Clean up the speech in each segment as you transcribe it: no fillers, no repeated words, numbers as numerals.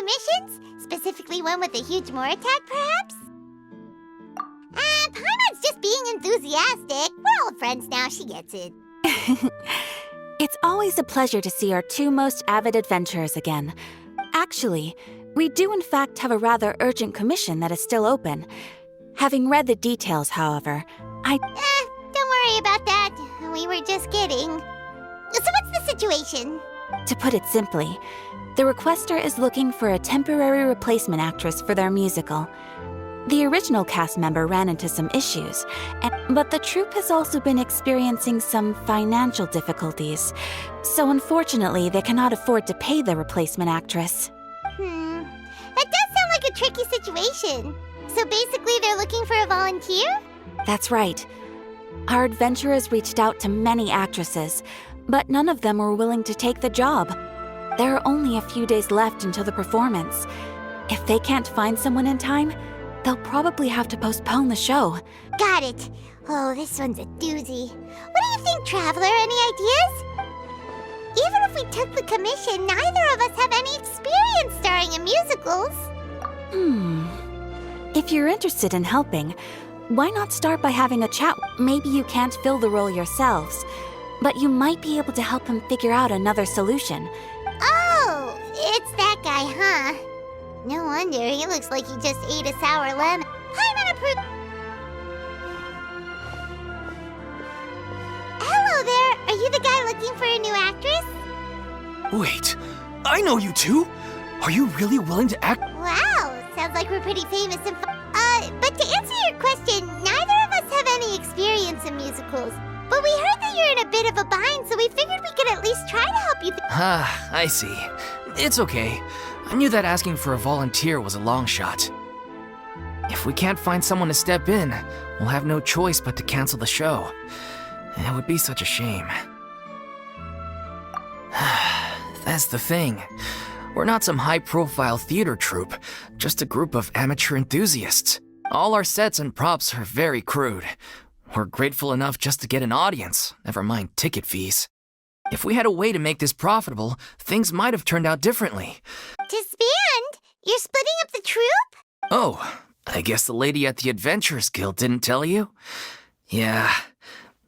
commissions? Specifically one with a huge more attack, perhaps? Paimon's just being enthusiastic. We're old friends now, she gets it. It's always a pleasure to see our two most avid adventurers again. Actually, we do in fact have a rather urgent commission that is still open. Having read the details, however, don't worry about that. We were just kidding. So what's the situation? To put it simply, the requester is looking for a temporary replacement actress for their musical. The original cast member ran into some issues, but the troupe has also been experiencing some financial difficulties. So unfortunately, they cannot afford to pay the replacement actress. That does sound like a tricky situation. So basically, they're looking for a volunteer? That's right. Our adventurers reached out to many actresses, but none of them were willing to take the job. There are only a few days left until the performance. If they can't find someone in time, they'll probably have to postpone the show. Got it. Oh, this one's a doozy. What do you think, Traveler? Any ideas? Even if we took the commission, neither of us have any experience starring in musicals. If you're interested in helping, why not start by having a chat? Maybe you can't fill the role yourselves, but you might be able to help him figure out another solution. Oh, it's that guy, huh? No wonder, he looks like he just ate a sour lemon. Paimon approved. Hello there, are you the guy looking for a new actress? Wait, I know you two! Are you really willing to act? Wow, sounds like we're pretty famous and but to answer your question, neither of us have any experience in musicals. But we heard that you're in a bit of a bind, so we figured we could at least try to help you. I see. It's okay. I knew that asking for a volunteer was a long shot. If we can't find someone to step in, we'll have no choice but to cancel the show. It would be such a shame. That's the thing. We're not some high-profile theater troupe, just a group of amateur enthusiasts. All our sets and props are very crude. We're grateful enough just to get an audience, never mind ticket fees. If we had a way to make this profitable, things might have turned out differently. Disband? You're splitting up the troupe? Oh, I guess the lady at the Adventurers Guild didn't tell you? Yeah,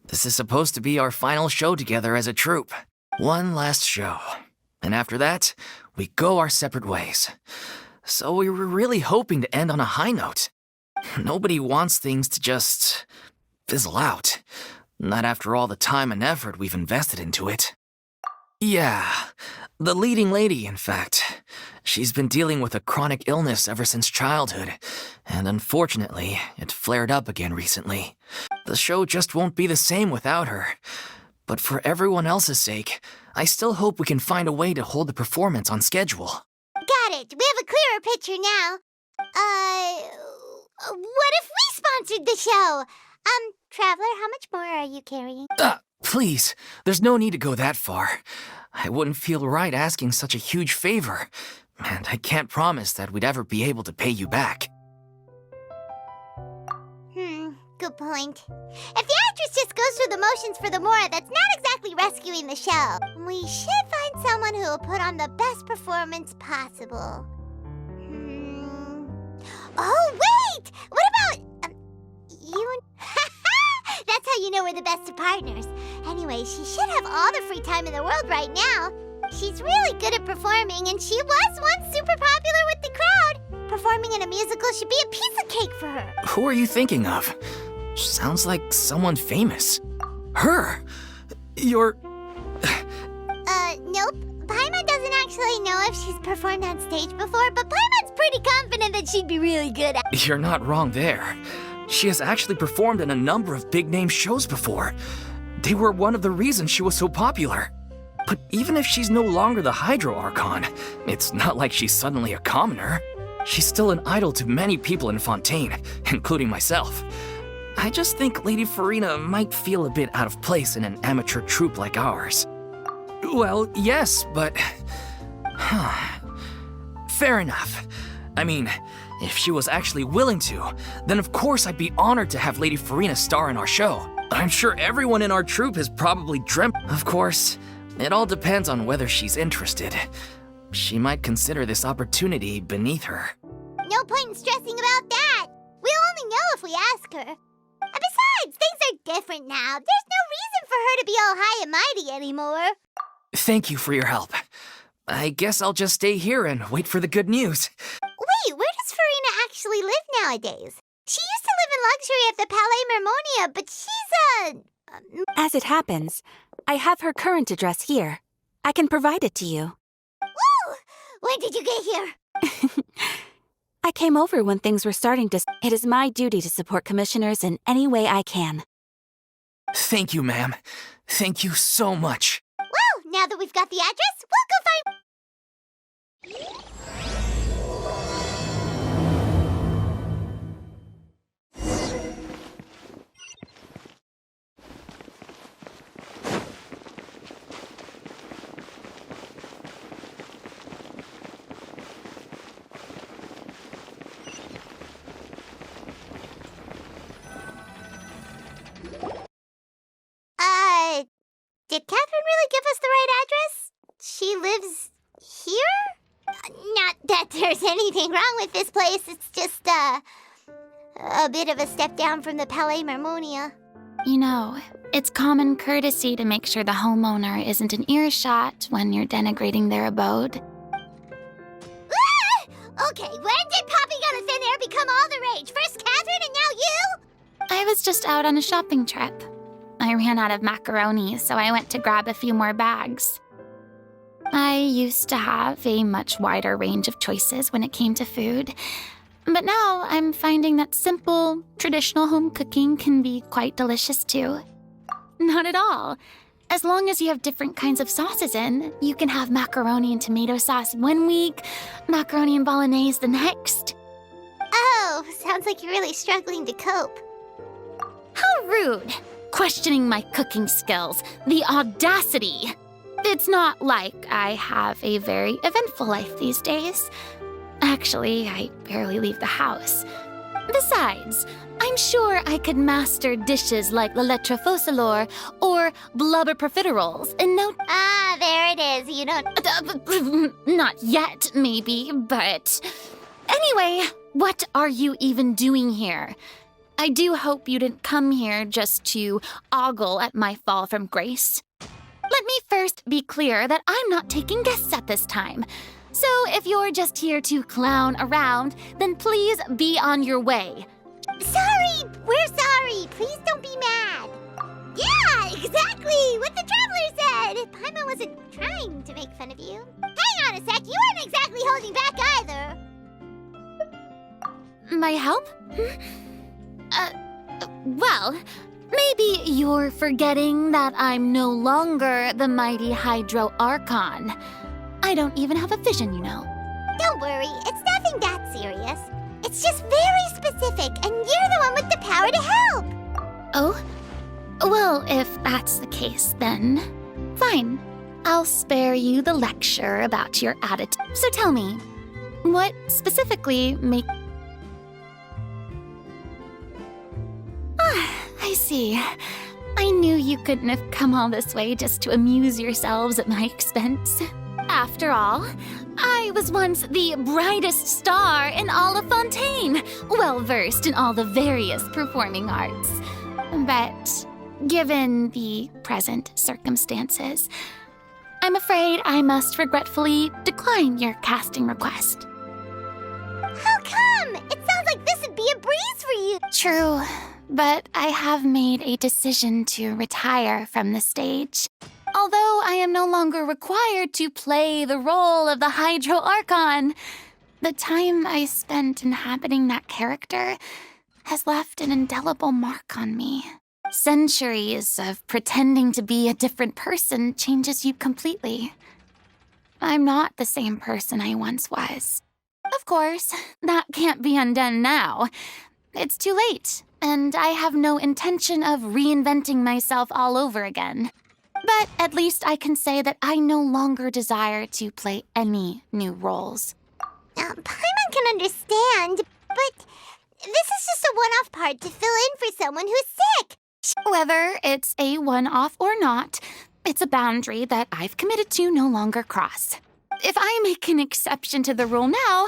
this is supposed to be our final show together as a troupe. One last show. And after that, we go our separate ways. So we were really hoping to end on a high note. Nobody wants things to just fizzle out. Not after all the time and effort we've invested into it. Yeah, the leading lady, in fact. She's been dealing with a chronic illness ever since childhood, and unfortunately, it flared up again recently. The show just won't be the same without her. But for everyone else's sake, I still hope we can find a way to hold the performance on schedule. Got it. We have a clearer picture now. What if we sponsored the show? Traveler, how much more are you carrying? Please, there's no need to go that far. I wouldn't feel right asking such a huge favor, and I can't promise that we'd ever be able to pay you back. Good point. If the actress just goes through the motions for the more, that's not exactly rescuing the show. We should find someone who will put on the best performance possible. Oh, wait! What about... you and... That's how you know we're the best of partners. Anyway, she should have all the free time in the world right now. She's really good at performing, and she was once super popular with the crowd. Performing in a musical should be a piece of cake for her. Who are you thinking of? Sounds like someone famous. Her? You're... Nope. Paimon doesn't actually know if she's performed on stage before, but Paimon's pretty confident that she'd be really good at... You're not wrong there. She has actually performed in a number of big-name shows before. They were one of the reasons she was so popular. But even if she's no longer the Hydro Archon, it's not like she's suddenly a commoner. She's still an idol to many people in Fontaine, including myself. I just think Lady Farina might feel a bit out of place in an amateur troupe like ours. Well, yes, but... Fair enough. I mean, if she was actually willing to, then of course I'd be honored to have Lady Farina star in our show. I'm sure everyone in our troupe has probably dreamt. Of course, it all depends on whether she's interested. she might consider this opportunity beneath her. No point in stressing about that. We'll only know if we ask her. And besides, things are different now. There's no reason for her to be all high and mighty anymore. Thank you for your help. I guess I'll just stay here and wait for the good news. Wait, where does Farina actually live nowadays? She used to live in luxury at the Palais Mermonia, but she's As it happens, I have her current address here. I can provide it to you. Woo! When did you get here? I came over when things were starting to... It is my duty to support commissioners in any way I can. Thank you, ma'am. Thank you so much. Well, now that we've got the address, we'll go find... Did Catherine really give us the right address? She lives here? Not that there's anything wrong with this place. It's just, a bit of a step down from the Palais Mermonia. You know, it's common courtesy to make sure the homeowner isn't in earshot when you're denigrating their abode. Ah! Okay, when did popping out of thin air become all the rage? First Catherine and now you? I was just out on a shopping trip. I ran out of macaroni, so I went to grab a few more bags. I used to have a much wider range of choices when it came to food, but now I'm finding that simple, traditional home cooking can be quite delicious too. Not at all. As long as you have different kinds of sauces in, you can have macaroni and tomato sauce one week, macaroni and bolognese the next. Oh, sounds like you're really struggling to cope. How rude! Questioning my cooking skills. The audacity! It's not like I have a very eventful life these days. Actually, I barely leave the house. Besides, I'm sure I could master dishes like la lettre focilor or blubber profiteroles in no... Ah, there it is. You don't... Not yet, maybe, but... Anyway, what are you even doing here? I do hope you didn't come here just to ogle at my fall from grace. Let me first be clear that I'm not taking guests at this time. So if you're just here to clown around, then please be on your way. Sorry! We're sorry! Please don't be mad! Yeah, exactly! What the traveler said! Paimon wasn't trying to make fun of you. Hang on a sec, you weren't exactly holding back either! My help? Well, maybe you're forgetting that I'm no longer the mighty Hydro Archon. I don't even have a vision, you know. Don't worry, it's nothing that serious. It's just very specific, and you're the one with the power to help! Oh? Well, if that's the case, then fine. I'll spare you the lecture about your attitude. So tell me, what specifically make... I see. I knew you couldn't have come all this way just to amuse yourselves at my expense. After all, I was once the brightest star in all of Fontaine, well-versed in all the various performing arts. But given the present circumstances, I'm afraid I must regretfully decline your casting request. How come? It sounds like this would be a breeze for you. True. But I have made a decision to retire from the stage. Although I am no longer required to play the role of the Hydro Archon, the time I spent inhabiting that character has left an indelible mark on me. Centuries of pretending to be a different person changes you completely. I'm not the same person I once was. Of course, that can't be undone now. It's too late. And I have no intention of reinventing myself all over again. But at least I can say that I no longer desire to play any new roles. Paimon can understand, but this is just a one-off part to fill in for someone who's sick. Whether it's a one-off or not, it's a boundary that I've committed to no longer cross. if I make an exception to the rule now,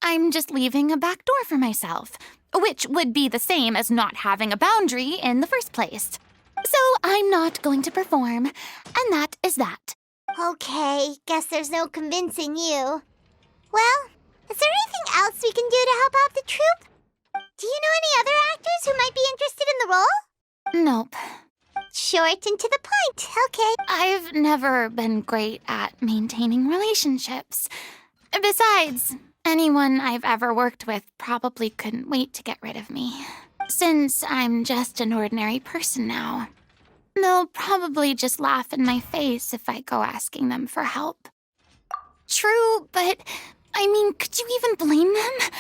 I'm just leaving a back door for myself, which would be the same as not having a boundary in the first place. So I'm not going to perform, and that is that. Okay, guess there's no convincing you. Well, is there anything else we can do to help out the troupe? Do you know any other actors who might be interested in the role? Nope. Short and to the point, okay. I've never been great at maintaining relationships. Besides, anyone I've ever worked with probably couldn't wait to get rid of me. Since I'm just an ordinary person now, they'll probably just laugh in my face if I go asking them for help. True, but I mean, could you even blame them?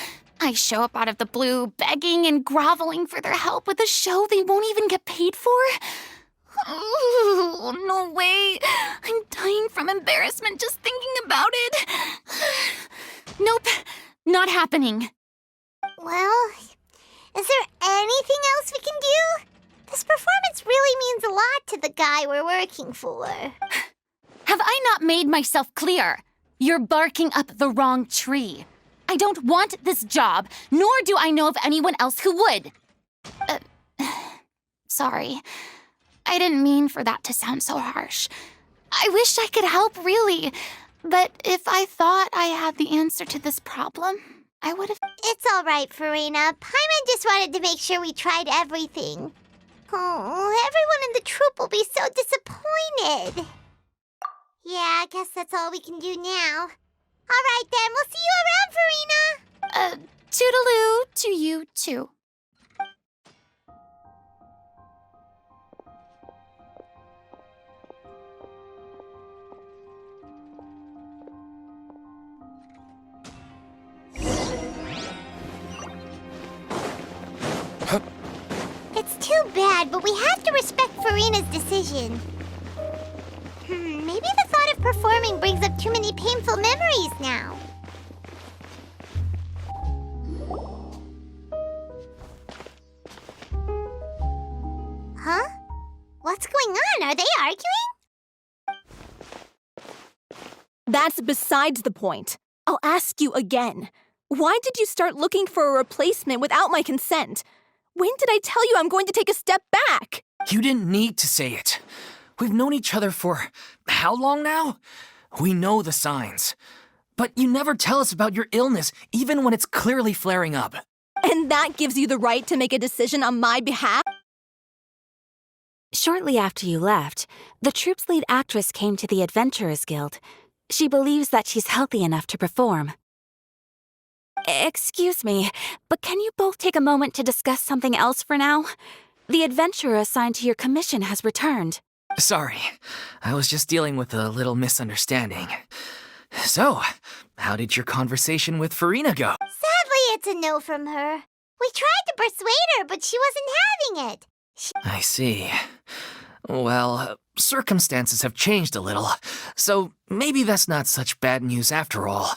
I show up out of the blue, begging and groveling for their help with a show they won't even get paid for? Oh, no way. I'm dying from embarrassment just thinking about it. Nope, not happening. Well, is there anything else we can do? This performance really means a lot to the guy we're working for. Have I not made myself clear? You're barking up the wrong tree. I don't want this job, nor do I know of anyone else who would. Sorry. I didn't mean for that to sound so harsh. I wish I could help, really. But if I thought I had the answer to this problem, I would have... It's all right, Farina. Paimon just wanted to make sure we tried everything. Oh, everyone in the troupe will be so disappointed. Yeah, I guess that's all we can do now. All right, then. We'll see you around, Farina. Toodaloo to you, too. It's too bad, but we have to respect Farina's decision. Maybe the thought of performing brings up too many painful memories now. Huh? What's going on? Are they arguing? That's besides the point. I'll ask you again. Why did you start looking for a replacement without my consent? When did I tell you I'm going to take a step back? You didn't need to say it. We've known each other for how long now? We know the signs. But you never tell us about your illness, even when it's clearly flaring up. And that gives you the right to make a decision on my behalf? Shortly after you left, the troupe's lead actress came to the Adventurers Guild. She believes that she's healthy enough to perform. Excuse me, but can you both take a moment to discuss something else for now? The adventurer assigned to your commission has returned. Sorry, I was just dealing with a little misunderstanding. So, how did your conversation with Farina go? Sadly, it's a no from her. We tried to persuade her, but she wasn't having it. I see. Well, circumstances have changed a little, so maybe that's not such bad news after all.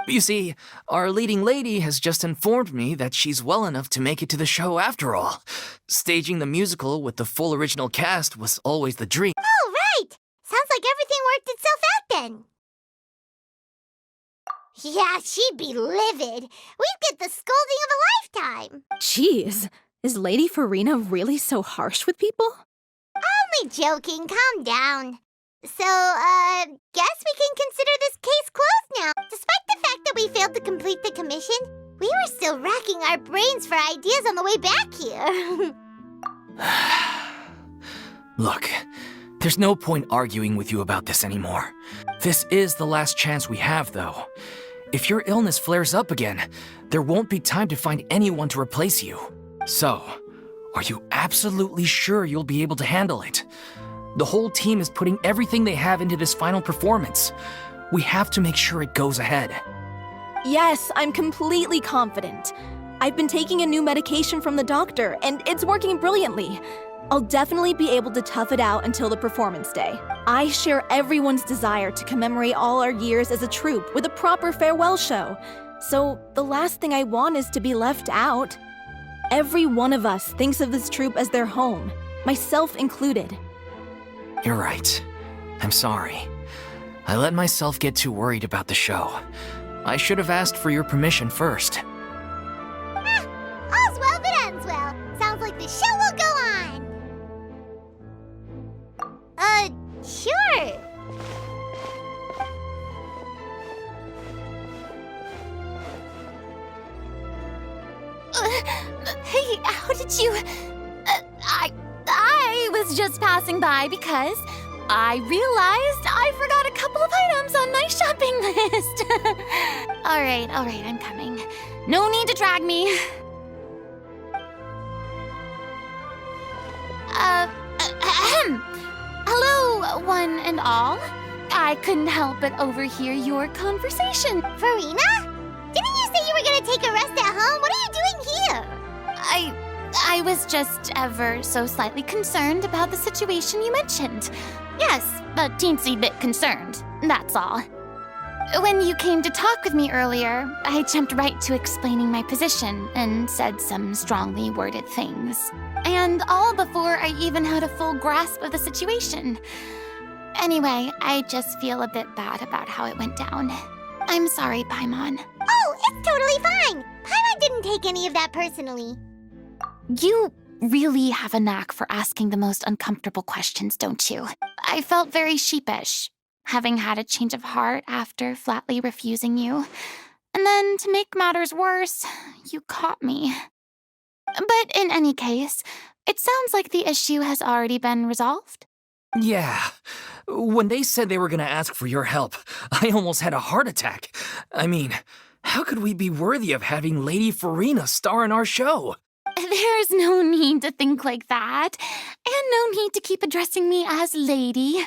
You see, our leading lady has just informed me that she's well enough to make it to the show after all. Staging the musical with the full original cast was always the dream. Oh, right! Sounds like everything worked itself out then. Yeah, she'd be livid. We'd get the scolding of a lifetime. Jeez, is Lady Farina really so harsh with people? Only joking, calm down. So, guess we can consider this case closed now. Despite the fact that we failed to complete the commission, we were still racking our brains for ideas on the way back here. Look, there's no point arguing with you about this anymore. This is the last chance we have, though. If your illness flares up again, there won't be time to find anyone to replace you. So, are you absolutely sure you'll be able to handle it? The whole team is putting everything they have into this final performance. We have to make sure it goes ahead. Yes, I'm completely confident. I've been taking a new medication from the doctor, and it's working brilliantly. I'll definitely be able to tough it out until the performance day. I share everyone's desire to commemorate all our years as a troupe with a proper farewell show. So the last thing I want is to be left out. Every one of us thinks of this troupe as their home, myself included. You're right. I'm sorry. I let myself get too worried about the show. I should have asked for your permission first. All's well that ends well. Sounds like the show will go on. Sure. Hey, how did you... I was just passing by because I realized I forgot a couple of items on my shopping list. All right, I'm coming. No need to drag me. Hello, one and all. I couldn't help but overhear your conversation. Farina? Didn't you say you were gonna take a rest at home? What are you doing here? I was just ever so slightly concerned about the situation you mentioned. Yes, a teensy bit concerned, that's all. When you came to talk with me earlier, I jumped right to explaining my position and said some strongly worded things. And all before I even had a full grasp of the situation. Anyway, I just feel a bit bad about how it went down. I'm sorry, Paimon. Oh, it's totally fine. Paimon didn't take any of that personally. You really have a knack for asking the most uncomfortable questions, don't you? I felt very sheepish, having had a change of heart after flatly refusing you. And then, to make matters worse, you caught me. But in any case, it sounds like the issue has already been resolved. Yeah. When they said they were gonna ask for your help, I almost had a heart attack. I mean, how could we be worthy of having Lady Farina star in our show? There's no need to think like that, and no need to keep addressing me as lady.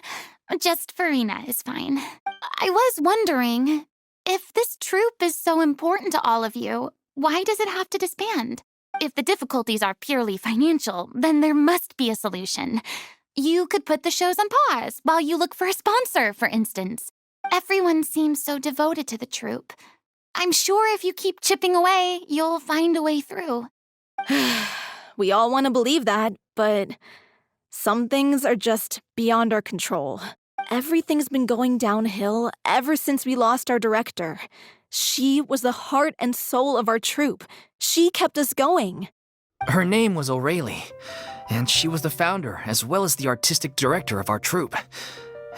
Just Farina is fine. I was wondering, if this troupe is so important to all of you, why does it have to disband? If the difficulties are purely financial, then there must be a solution. You could put the shows on pause while you look for a sponsor, for instance. Everyone seems so devoted to the troupe. I'm sure if you keep chipping away, you'll find a way through. We all want to believe that, but some things are just beyond our control. Everything's been going downhill ever since we lost our director. She was the heart and soul of our troupe. She kept us going. Her name was O'Reilly, and she was the founder as well as the artistic director of our troupe.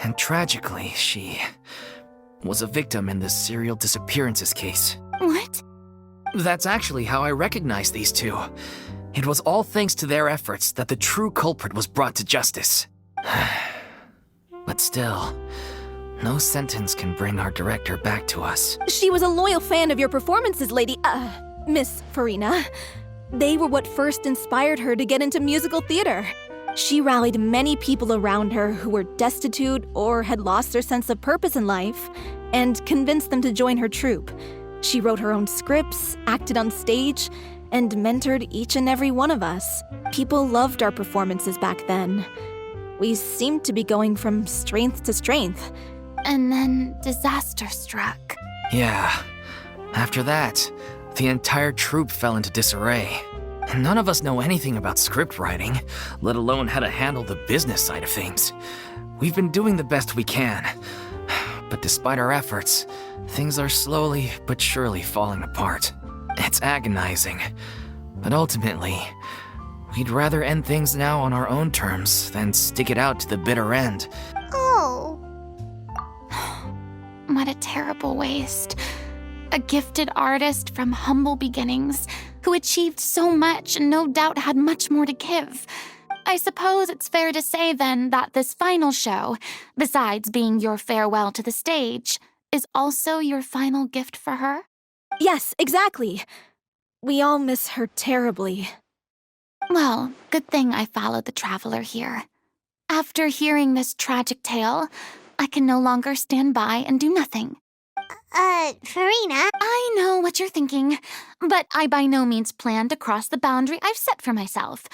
And tragically, she was a victim in this serial disappearances case. What? That's actually how I recognized these two. It was all thanks to their efforts that the true culprit was brought to justice. But still, no sentence can bring our director back to us. She was a loyal fan of your performances, Miss Farina. They were what first inspired her to get into musical theater. She rallied many people around her who were destitute or had lost their sense of purpose in life, and convinced them to join her troupe. She wrote her own scripts, acted on stage, and mentored each and every one of us. People loved our performances back then. We seemed to be going from strength to strength. And then disaster struck. Yeah. After that, the entire troupe fell into disarray. None of us know anything about script writing, let alone how to handle the business side of things. We've been doing the best we can. But despite our efforts, things are slowly but surely falling apart. It's agonizing. But ultimately, we'd rather end things now on our own terms than stick it out to the bitter end. Oh. What a terrible waste. A gifted artist from humble beginnings who achieved so much and no doubt had much more to give. I suppose it's fair to say then that this final show, besides being your farewell to the stage, is also your final gift for her? Yes, exactly. We all miss her terribly. Well, good thing I followed the traveler here. After hearing this tragic tale, I can no longer stand by and do nothing. Farina? I know what you're thinking, but I by no means plan to cross the boundary I've set for myself.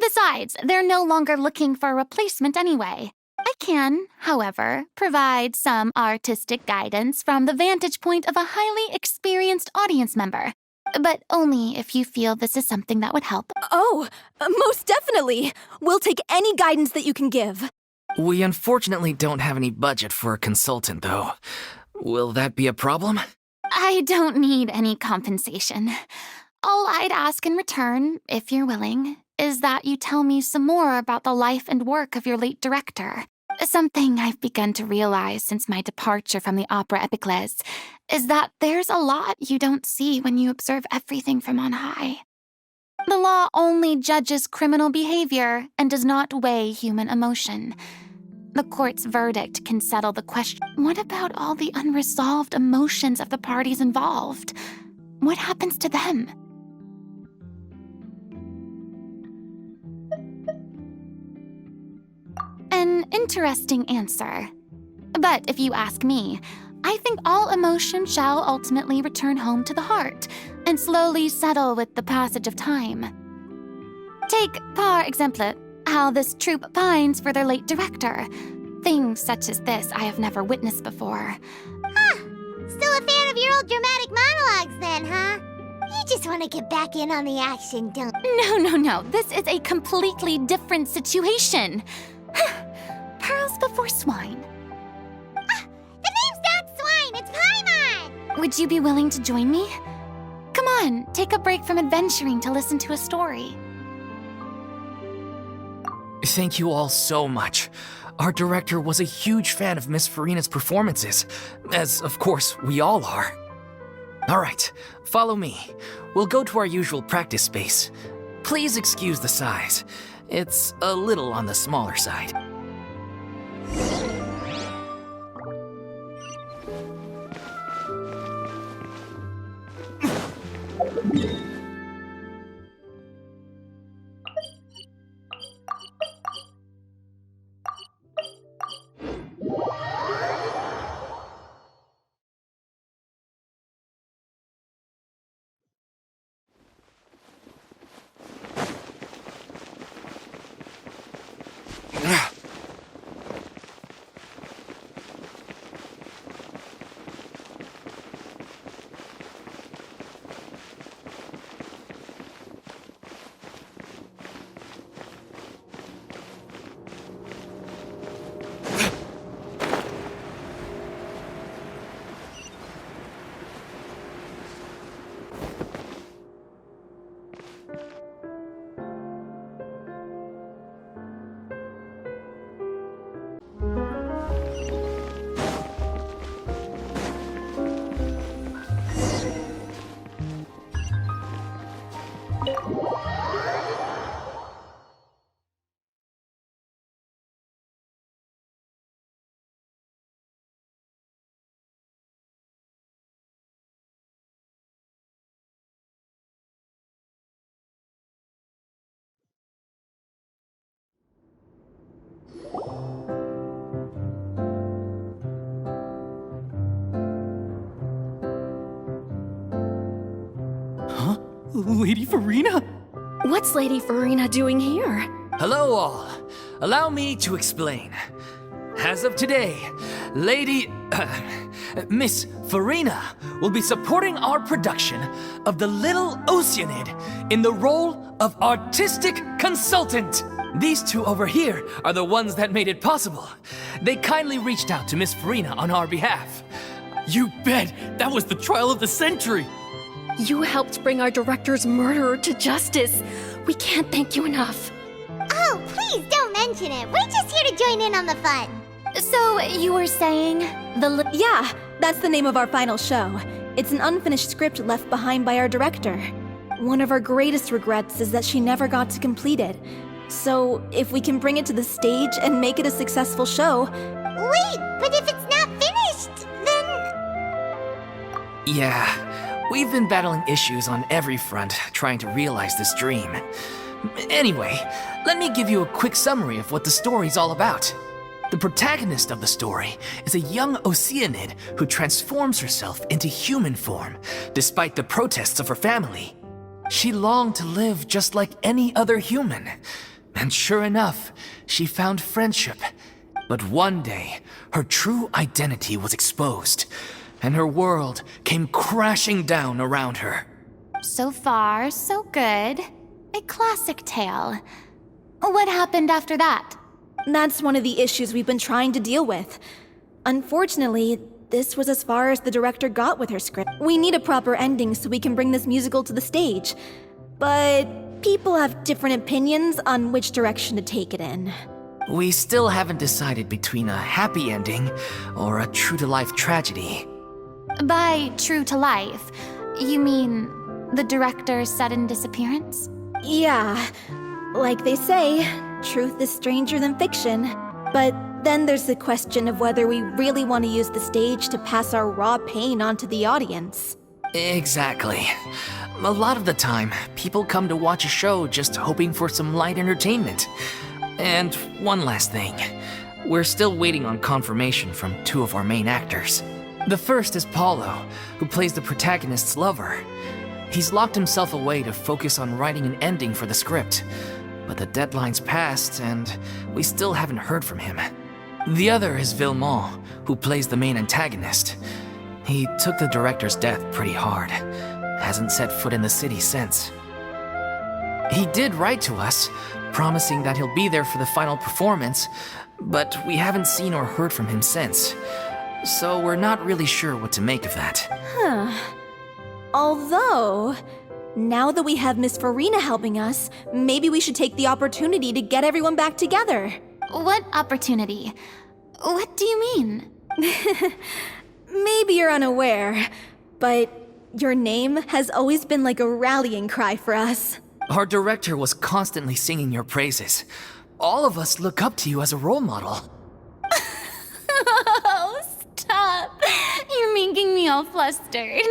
Besides, they're no longer looking for a replacement anyway. I can, however, provide some artistic guidance from the vantage point of a highly experienced audience member. But only if you feel this is something that would help. Oh, most definitely. We'll take any guidance that you can give. We unfortunately don't have any budget for a consultant, though. Will that be a problem? I don't need any compensation. All I'd ask in return, if you're willing, is that you tell me some more about the life and work of your late director. Something I've begun to realize since my departure from the Opera Epiclese is that there's a lot you don't see when you observe everything from on high. The law only judges criminal behavior and does not weigh human emotion. The court's verdict can settle the question. What about all the unresolved emotions of the parties involved? What happens to them? An interesting answer. But if you ask me, I think all emotion shall ultimately return home to the heart and slowly settle with the passage of time. Take, par exemple, how this troupe pines for their late director. Things such as this I have never witnessed before. Still a fan of your old dramatic monologues then, huh? You just want to get back in on the action, don't you? No. This is a completely different situation. Pearls before swine. The name's not Swine, it's Paimon! Would you be willing to join me? Come on, take a break from adventuring to listen to a story. Thank you all so much. Our director was a huge fan of Miss Farina's performances, as of course we all are. All right, follow me. We'll go to our usual practice space. Please excuse the size. It's a little on the smaller side. Lady Farina? What's Lady Farina doing here? Hello all. Allow me to explain. As of today, Miss Farina will be supporting our production of The Little Oceanid in the role of artistic consultant. These two over here are the ones that made it possible. They kindly reached out to Miss Farina on our behalf. You bet! That was the trial of the century! You helped bring our director's murderer to justice. We can't thank you enough. Oh, please don't mention it. We're just here to join in on the fun. So, you were saying Yeah, that's the name of our final show. It's an unfinished script left behind by our director. One of our greatest regrets is that she never got to complete it. So, if we can bring it to the stage and make it a successful show... Wait, but if it's not finished, then... Yeah, we've been battling issues on every front trying to realize this dream. Anyway, let me give you a quick summary of what the story's all about. The protagonist of the story is a young Oceanid who transforms herself into human form, despite the protests of her family. She longed to live just like any other human. And sure enough, she found friendship. But one day, her true identity was exposed, and her world came crashing down around her. So far, so good. A classic tale. What happened after that? That's one of the issues we've been trying to deal with. Unfortunately, this was as far as the director got with her script. We need a proper ending so we can bring this musical to the stage. But people have different opinions on which direction to take it in. We still haven't decided between a happy ending or a true-to-life tragedy. By true to life, you mean the director's sudden disappearance? Yeah, like they say, truth is stranger than fiction. But then there's the question of whether we really want to use the stage to pass our raw pain onto the audience. Exactly. A lot of the time, people come to watch a show just hoping for some light entertainment. And one last thing. We're still waiting on confirmation from two of our main actors. The first is Paulo, who plays the protagonist's lover. He's locked himself away to focus on writing an ending for the script. But the deadline's passed, and we still haven't heard from him. The other is Villemont, who plays the main antagonist. He took the director's death pretty hard. Hasn't set foot in the city since. He did write to us, promising that he'll be there for the final performance, but we haven't seen or heard from him since. So we're not really sure what to make of that. Although, now that we have Miss Farina helping us, maybe we should take the opportunity to get everyone back together. What opportunity? What do you mean? Maybe you're unaware, but your name has always been like a rallying cry for us. Our director was constantly singing your praises. All of us look up to you as a role model. Oh, stop. You're making me all flustered.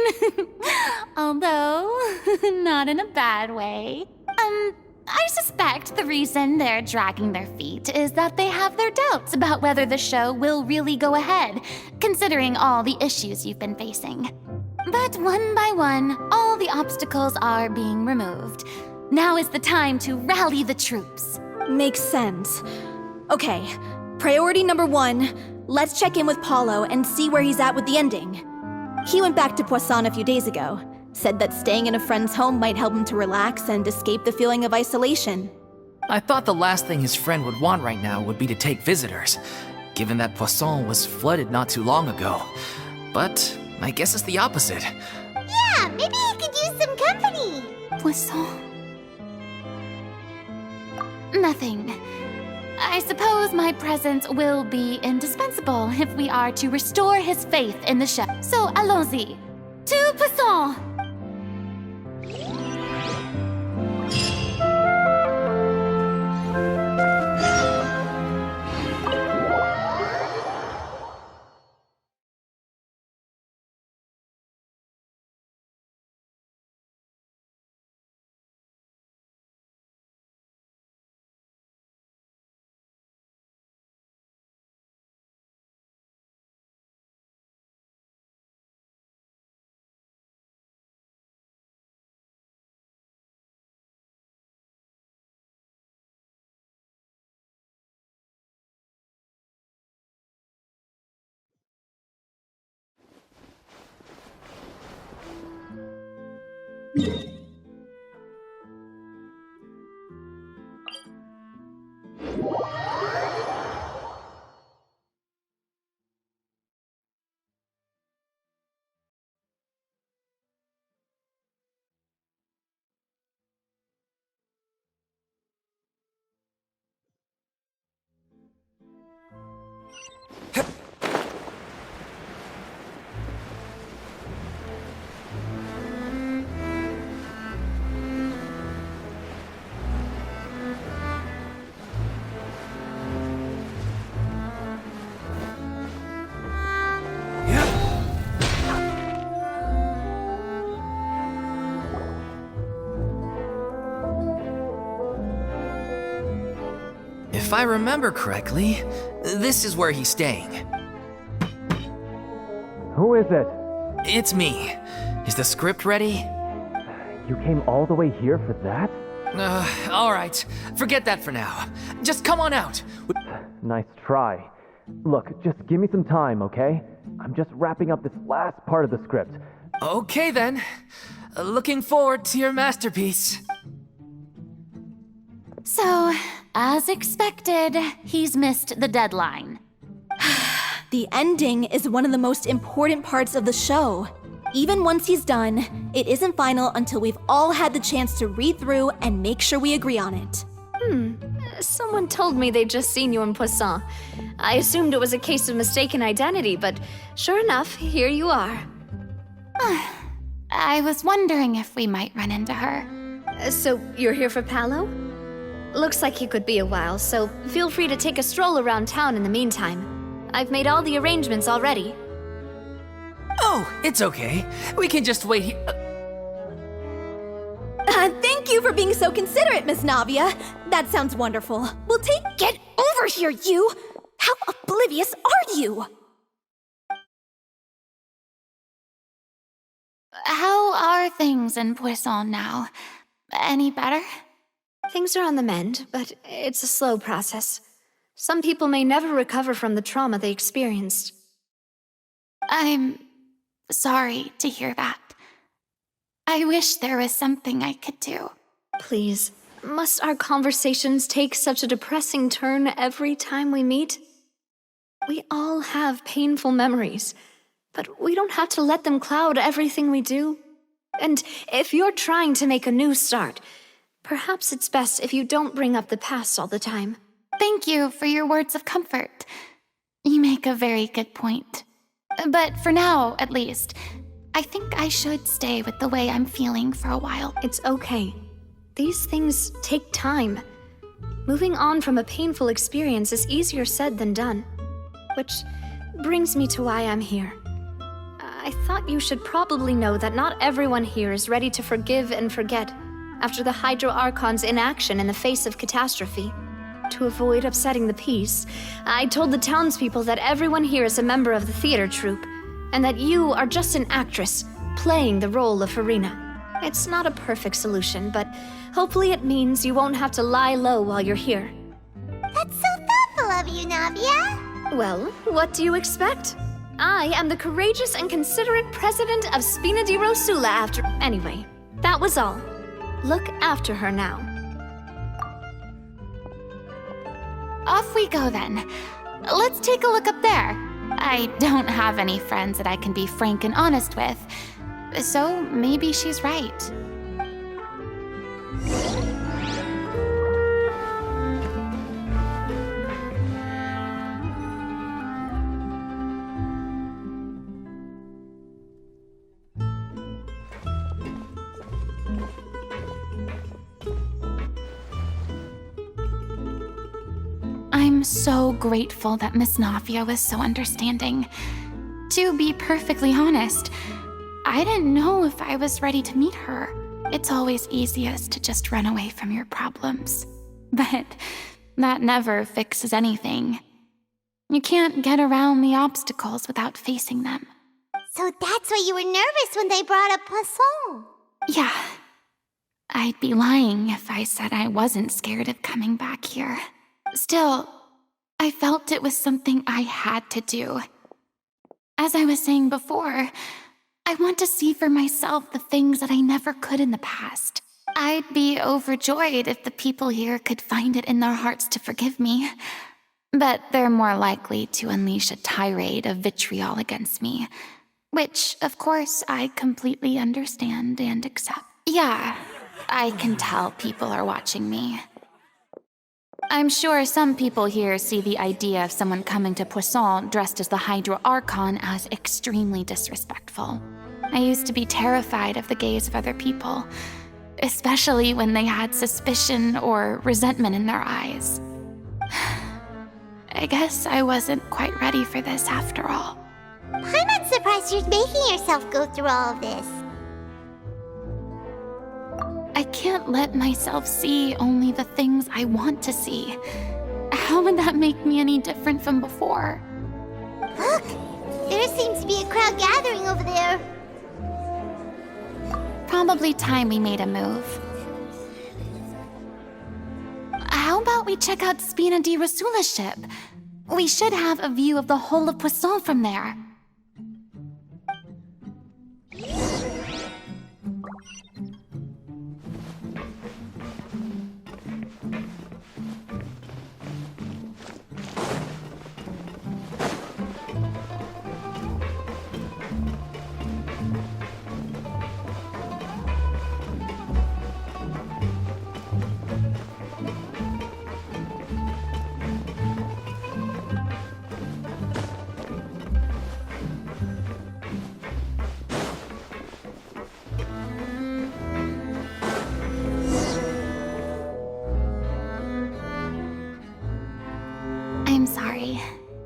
Although, not in a bad way. I suspect the reason they're dragging their feet is that they have their doubts about whether the show will really go ahead, considering all the issues you've been facing. But one by one, all the obstacles are being removed. Now is the time to rally the troops. Makes sense. Okay, priority number 1, let's check in with Paulo and see where he's at with the ending. He went back to Poisson a few days ago, said that staying in a friend's home might help him to relax and escape the feeling of isolation. I thought the last thing his friend would want right now would be to take visitors, given that Poisson was flooded not too long ago. But I guess it's the opposite. Yeah, maybe he could use some company. Poisson. Nothing. I suppose my presence will be indispensable if we are to restore his faith in the show. So allons-y. To Poisson! If I remember correctly, this is where he's staying. Who is it? It's me. Is the script ready? You came all the way here for that? All right. Forget that for now. Just come on out. Nice try. Look, just give me some time, okay? I'm just wrapping up this last part of the script. Okay then. Looking forward to your masterpiece. So, as expected, he's missed the deadline. The ending is one of the most important parts of the show. Even once he's done, it isn't final until we've all had the chance to read through and make sure we agree on it. Someone told me they'd just seen you in Poisson. I assumed it was a case of mistaken identity, but sure enough, here you are. I was wondering if we might run into her. So, you're here for Palo? Looks like you could be a while, so feel free to take a stroll around town in the meantime. I've made all the arrangements already. Oh, it's okay. We can just wait here. Thank you for being so considerate, Miss Navia. That sounds wonderful. Get over here, you! How oblivious are you? How are things in Poisson now? Any better? Things are on the mend, but it's a slow process. Some people may never recover from the trauma they experienced. I'm sorry to hear that. I wish there was something I could do. Please, must our conversations take such a depressing turn every time we meet? We all have painful memories, but we don't have to let them cloud everything we do. And if you're trying to make a new start, perhaps it's best if you don't bring up the past all the time. Thank you for your words of comfort. You make a very good point. But for now, at least, I think I should stay with the way I'm feeling for a while. It's okay. These things take time. Moving on from a painful experience is easier said than done. Which brings me to why I'm here. I thought you should probably know that not everyone here is ready to forgive and forget after the Hydro Archon's inaction in the face of catastrophe. To avoid upsetting the peace, I told the townspeople that everyone here is a member of the theater troupe, and that you are just an actress playing the role of Farina. It's not a perfect solution, but hopefully it means you won't have to lie low while you're here. That's so thoughtful of you, Navia. Well, what do you expect? I am the courageous and considerate president of Spina di Rosula after... Anyway, that was all. Look after her now. Off we go then. Let's take a look up there. I don't have any friends that I can be frank and honest with, so maybe she's right. I'm so grateful that Miss Navia was so understanding. To be perfectly honest, I didn't know if I was ready to meet her. It's always easiest to just run away from your problems. But that never fixes anything. You can't get around the obstacles without facing them. So that's why you were nervous when they brought up Poisson. Yeah. I'd be lying if I said I wasn't scared of coming back here. Still, I felt it was something I had to do. As I was saying before, I want to see for myself the things that I never could in the past. I'd be overjoyed if the people here could find it in their hearts to forgive me. But they're more likely to unleash a tirade of vitriol against me, which, of course, I completely understand and accept. Yeah, I can tell people are watching me. I'm sure some people here see the idea of someone coming to Poisson dressed as the Hydro Archon as extremely disrespectful. I used to be terrified of the gaze of other people, especially when they had suspicion or resentment in their eyes. I guess I wasn't quite ready for this after all. I'm not surprised you're making yourself go through all of this. I can't let myself see only the things I want to see. How would that make me any different from before? Look! There seems to be a crowd gathering over there. Probably time we made a move. How about we check out Spina di Rosula's ship? We should have a view of the whole of Poisson from there. I'm sorry.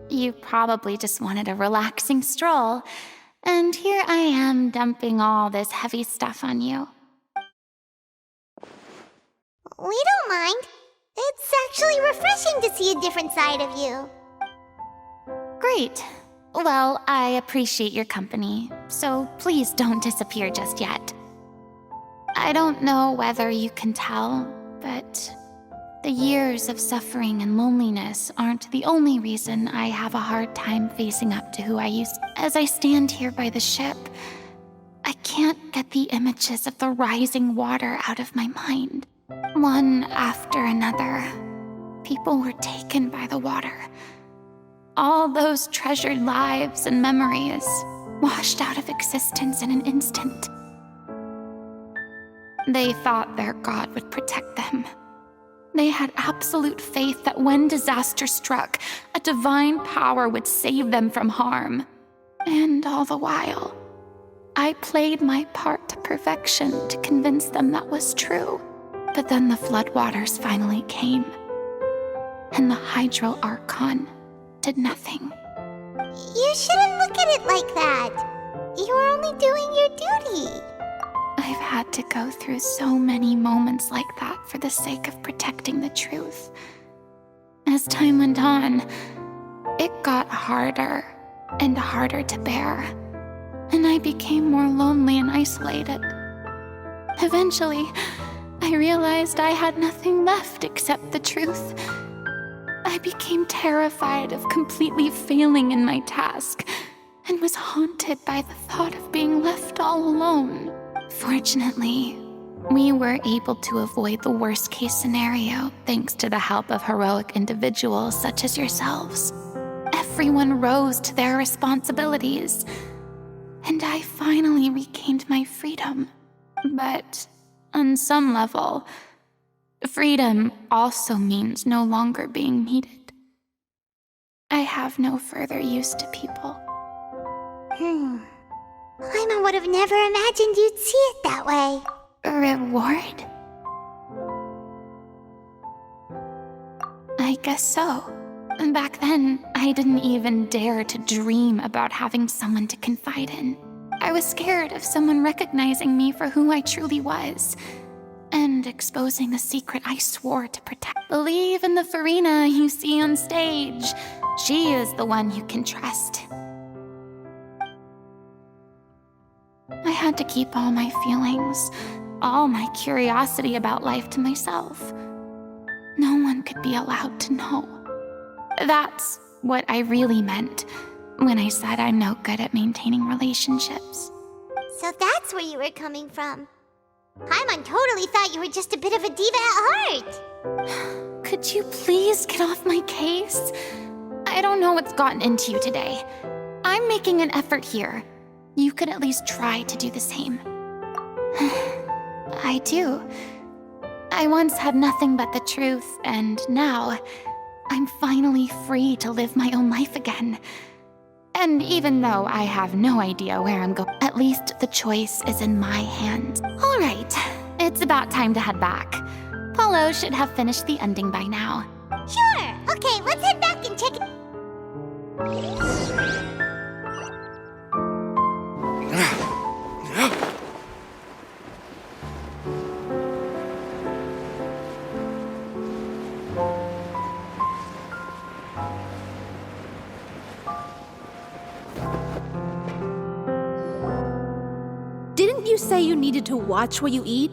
You probably just wanted a relaxing stroll, and here I am dumping all this heavy stuff on you. We don't mind. It's actually refreshing to see a different side of you. Great. Well, I appreciate your company, so please don't disappear just yet. I don't know whether you can tell, but the years of suffering and loneliness aren't the only reason I have a hard time facing up to who I used to. As I stand here by the ship, I can't get the images of the rising water out of my mind. One after another, people were taken by the water. All those treasured lives and memories washed out of existence in an instant. They thought their god would protect them. They had absolute faith that when disaster struck, a divine power would save them from harm. And all the while, I played my part to perfection to convince them that was true. But then the floodwaters finally came, and the Hydro Archon did nothing. You shouldn't look at it like that. You're only doing your duty. I've had to go through so many moments like that for the sake of protecting the truth. As time went on, it got harder and harder to bear, and I became more lonely and isolated. Eventually, I realized I had nothing left except the truth. I became terrified of completely failing in my task, and was haunted by the thought of being left all alone. Fortunately, we were able to avoid the worst-case scenario thanks to the help of heroic individuals such as yourselves. Everyone rose to their responsibilities, and I finally regained my freedom. But on some level, freedom also means no longer being needed. I have no further use to people. Paimon would have never imagined you'd see it that way. A reward? I guess so. Back then, I didn't even dare to dream about having someone to confide in. I was scared of someone recognizing me for who I truly was, and exposing the secret I swore to protect. Believe in the Farina you see on stage. She is the one you can trust. I had to keep all my feelings, all my curiosity about life to myself. No one could be allowed to know. That's what I really meant when I said I'm no good at maintaining relationships. So that's where you were coming from. Paimon totally thought you were just a bit of a diva at heart. Could you please get off my case? I don't know what's gotten into you today. I'm making an effort here. You could at least try to do the same. I do. I once had nothing but the truth, and now I'm finally free to live my own life again. And even though I have no idea where I'm going, at least the choice is in my hands. All right, it's about time to head back. Paulo should have finished the ending by now. Sure. Okay, let's head back and check it. Didn't you say you needed to watch what you eat?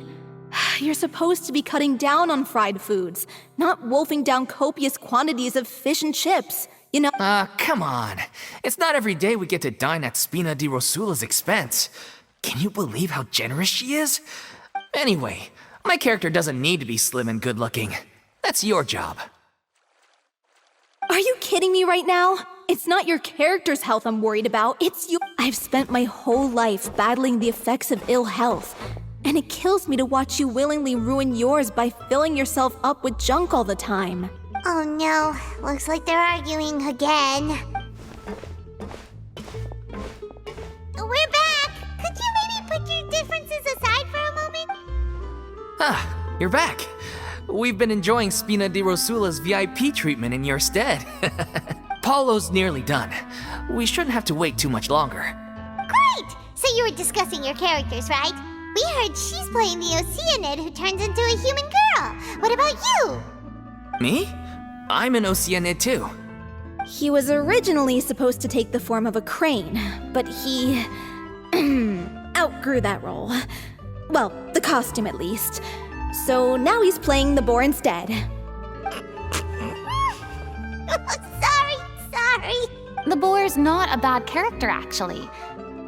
You're supposed to be cutting down on fried foods, not wolfing down copious quantities of fish and chips, you know? Come on. It's not every day we get to dine at Spina di Rosula's expense. Can you believe how generous she is? Anyway, my character doesn't need to be slim and good-looking. That's your job. Are you kidding me right now? It's not your character's health I'm worried about, it's you. I've spent my whole life battling the effects of ill health, and it kills me to watch you willingly ruin yours by filling yourself up with junk all the time. Oh no, looks like they're arguing again. We're back! Could you maybe put your differences aside for a moment? You're back. We've been enjoying Spina di Rosula's VIP treatment in your stead. Paulo's nearly done. We shouldn't have to wait too much longer. Great! So you were discussing your characters, right? We heard she's playing the Oceanid who turns into a human girl. What about you? Me? I'm an Oceanid too. He was originally supposed to take the form of a crane, but he outgrew that role. Well, the costume at least. So now he's playing the boar instead. Sorry. The boar's not a bad character, actually.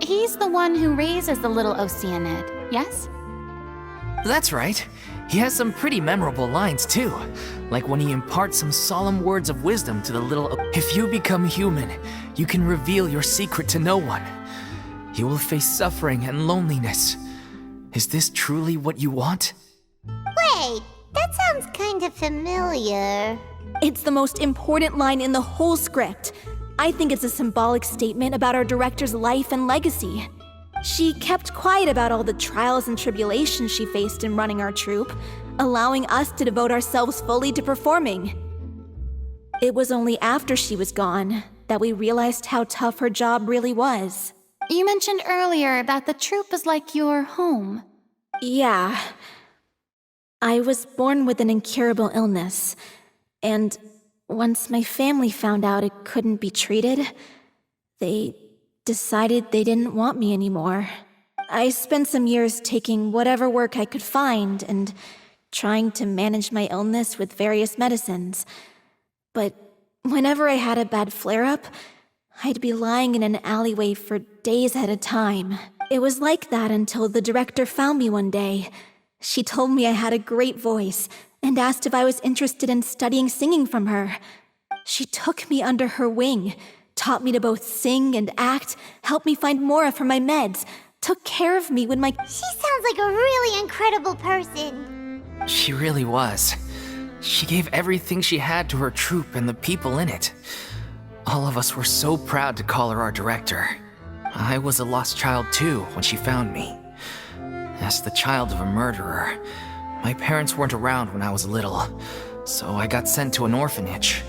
He's the one who raises the little Oceanid, yes? That's right. He has some pretty memorable lines too. Like when he imparts some solemn words of wisdom to the little... If you become human, you can reveal your secret to no one. You will face suffering and loneliness. Is this truly what you want? Wait, that sounds kind of familiar. It's the most important line in the whole script. I think it's a symbolic statement about our director's life and legacy. She kept quiet about all the trials and tribulations she faced in running our troupe, allowing us to devote ourselves fully to performing. It was only after she was gone that we realized how tough her job really was. You mentioned earlier that the troupe is like your home. Yeah. I was born with an incurable illness, and once my family found out it couldn't be treated, they decided they didn't want me anymore. I spent some years taking whatever work I could find and trying to manage my illness with various medicines. But whenever I had a bad flare-up, I'd be lying in an alleyway for days at a time. It was like that until the director found me one day. She told me I had a great voice and asked if I was interested in studying singing from her. She took me under her wing, taught me to both sing and act, helped me find Mora for my meds, took care of me when my... She sounds like a really incredible person. She really was. She gave everything she had to her troupe and the people in it. All of us were so proud to call her our director. I was a lost child too when she found me. As the child of a murderer, my parents weren't around when I was little, so I got sent to an orphanage.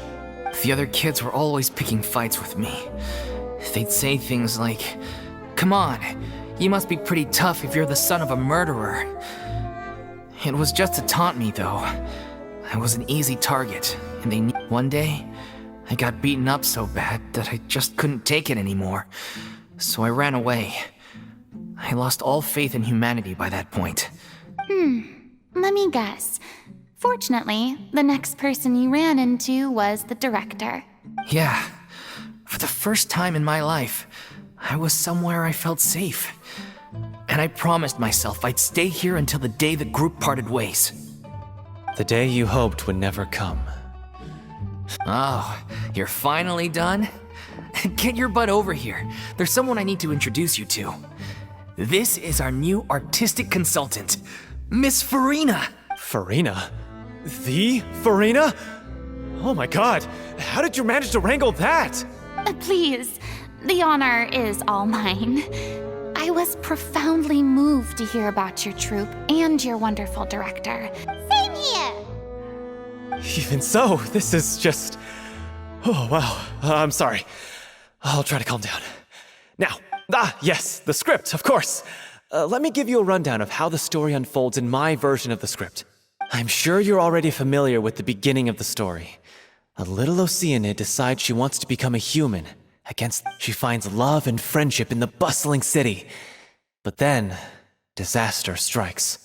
The other kids were always picking fights with me. They'd say things like, "Come on, you must be pretty tough if you're the son of a murderer." It was just to taunt me, though. I was an easy target, and they knew. One day, I got beaten up so bad that I just couldn't take it anymore, so I ran away. I lost all faith in humanity by that point. Let me guess. Fortunately, the next person you ran into was the director. Yeah. For the first time in my life, I was somewhere I felt safe. And I promised myself I'd stay here until the day the group parted ways. The day you hoped would never come. Oh, you're finally done? Get your butt over here. There's someone I need to introduce you to. This is our new artistic consultant, Miss Farina. Farina? The Farina? Oh my god, how did you manage to wrangle that? Please, the honor is all mine. I was profoundly moved to hear about your troupe and your wonderful director. Same here. Even so, this is just... Oh wow, I'm sorry. I'll try to calm down. Now, yes, the script, of course. Let me give you a rundown of how the story unfolds in my version of the script. I'm sure you're already familiar with the beginning of the story. A little Oceanid decides she wants to become a human. She finds love and friendship in the bustling city. But then, disaster strikes.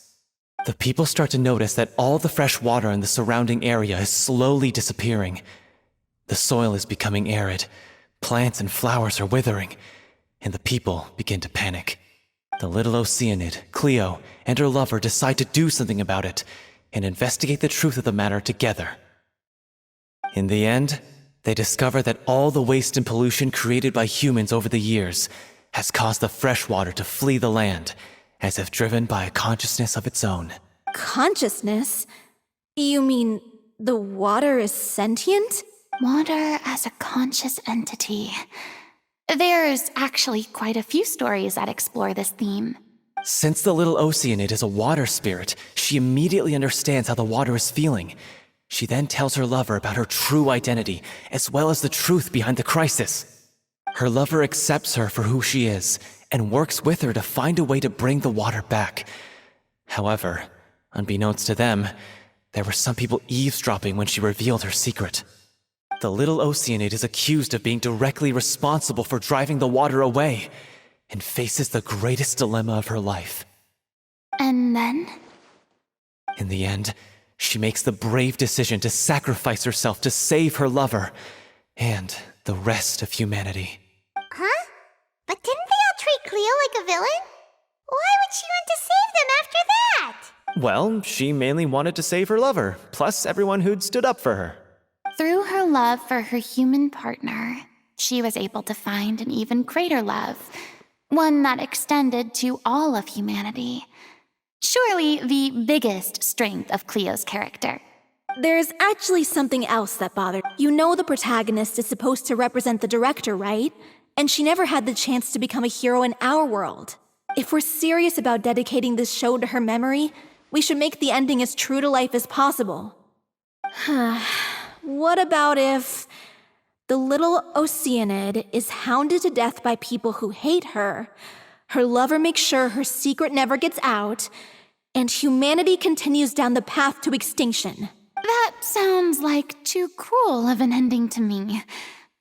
The people start to notice that all the fresh water in the surrounding area is slowly disappearing. The soil is becoming arid, plants and flowers are withering, and the people begin to panic. The little Oceanid, Cleo, and her lover decide to do something about it and investigate the truth of the matter together. In the end, they discover that all the waste and pollution created by humans over the years has caused the fresh water to flee the land, as if driven by a consciousness of its own. Consciousness? You mean the water is sentient? Water as a conscious entity. There's actually quite a few stories that explore this theme. Since the little Oceanid is a water spirit, she immediately understands how the water is feeling. She then tells her lover about her true identity, as well as the truth behind the crisis. Her lover accepts her for who she is, and works with her to find a way to bring the water back. However, unbeknownst to them, there were some people eavesdropping when she revealed her secret. The little Oceanid is accused of being directly responsible for driving the water away, and faces the greatest dilemma of her life. And then? In the end, she makes the brave decision to sacrifice herself to save her lover, and the rest of humanity. Huh? But didn't they all treat Cleo like a villain? Why would she want to save them after that? Well, she mainly wanted to save her lover, plus everyone who'd stood up for her. Through her love for her human partner, she was able to find an even greater love, one that extended to all of humanity. Surely the biggest strength of Cleo's character. There's actually something else that bothered. You know the protagonist is supposed to represent the director, right? And she never had the chance to become a hero in our world. If we're serious about dedicating this show to her memory, we should make the ending as true to life as possible. What about if the little Oceanid is hounded to death by people who hate her, her lover makes sure her secret never gets out, and humanity continues down the path to extinction? That sounds like too cruel of an ending to me,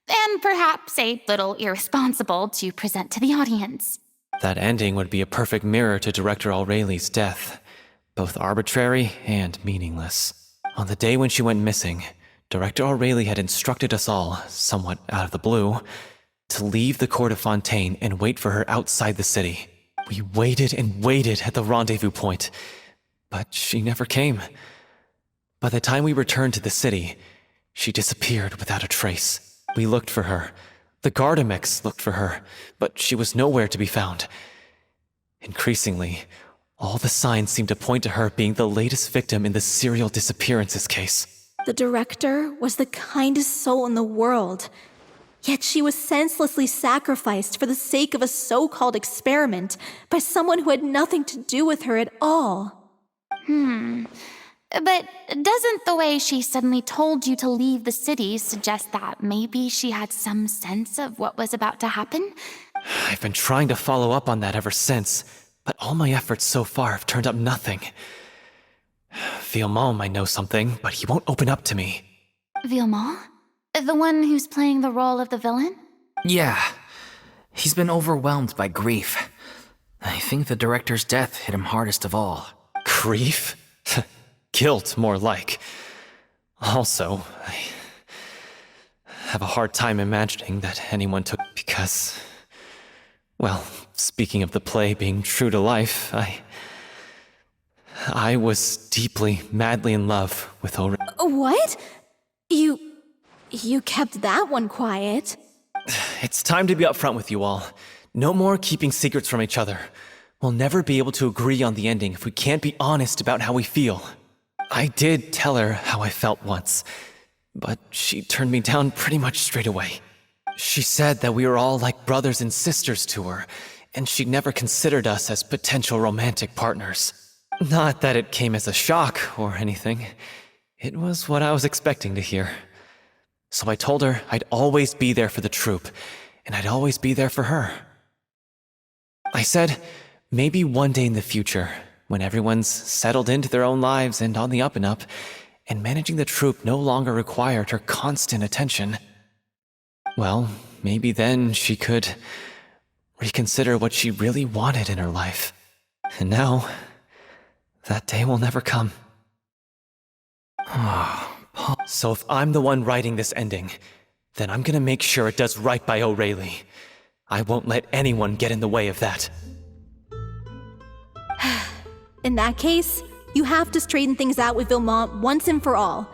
and perhaps a little irresponsible to present to the audience. That ending would be a perfect mirror to Director Aureli's death, both arbitrary and meaningless. On the day when she went missing, Director Aureli had instructed us all, somewhat out of the blue, to leave the court of Fontaine and wait for her outside the city. We waited and waited at the rendezvous point, but she never came. By the time we returned to the city, she disappeared without a trace. We looked for her. The Gardamex looked for her, but she was nowhere to be found. Increasingly, all the signs seemed to point to her being the latest victim in the serial disappearances case. The director was the kindest soul in the world, yet she was senselessly sacrificed for the sake of a so-called experiment by someone who had nothing to do with her at all. But doesn't the way she suddenly told you to leave the city suggest that maybe she had some sense of what was about to happen? I've been trying to follow up on that ever since, but all my efforts so far have turned up nothing. Villemont might know something, but he won't open up to me. Villemont? The one who's playing the role of the villain? Yeah. He's been overwhelmed by grief. I think the director's death hit him hardest of all. Grief? Guilt, more like. Also, I have a hard time imagining that anyone took because... Well, speaking of the play being true to life, I was deeply, madly in love with Aureli. What? You kept that one quiet. It's time to be upfront with you all. No more keeping secrets from each other. We'll never be able to agree on the ending if we can't be honest about how we feel. I did tell her how I felt once, but she turned me down pretty much straight away. She said that we were all like brothers and sisters to her, and she'd never considered us as potential romantic partners. Not that it came as a shock or anything. It was what I was expecting to hear. So I told her I'd always be there for the troupe, and I'd always be there for her. I said, maybe one day in the future, when everyone's settled into their own lives and on the up and up, and managing the troupe no longer required her constant attention, well, maybe then she could reconsider what she really wanted in her life. And now, that day will never come. So if I'm the one writing this ending, then I'm gonna make sure it does right by Aureli. I won't let anyone get in the way of that. In that case, you have to straighten things out with Villemont once and for all.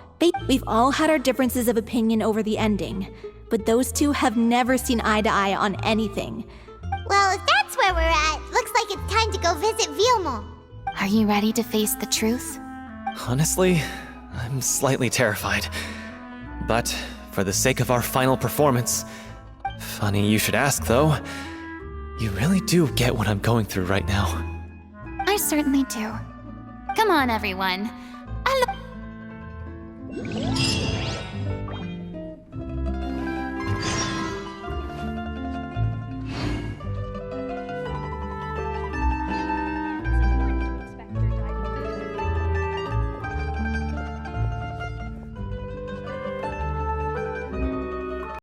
We've all had our differences of opinion over the ending, but those two have never seen eye to eye on anything. Well, if that's where we're at, looks like it's time to go visit Villemont. Are you ready to face the truth? Honestly, I'm slightly terrified. But for the sake of our final performance... Funny you should ask, though. You really do get what I'm going through right now. I certainly do. Come on, everyone.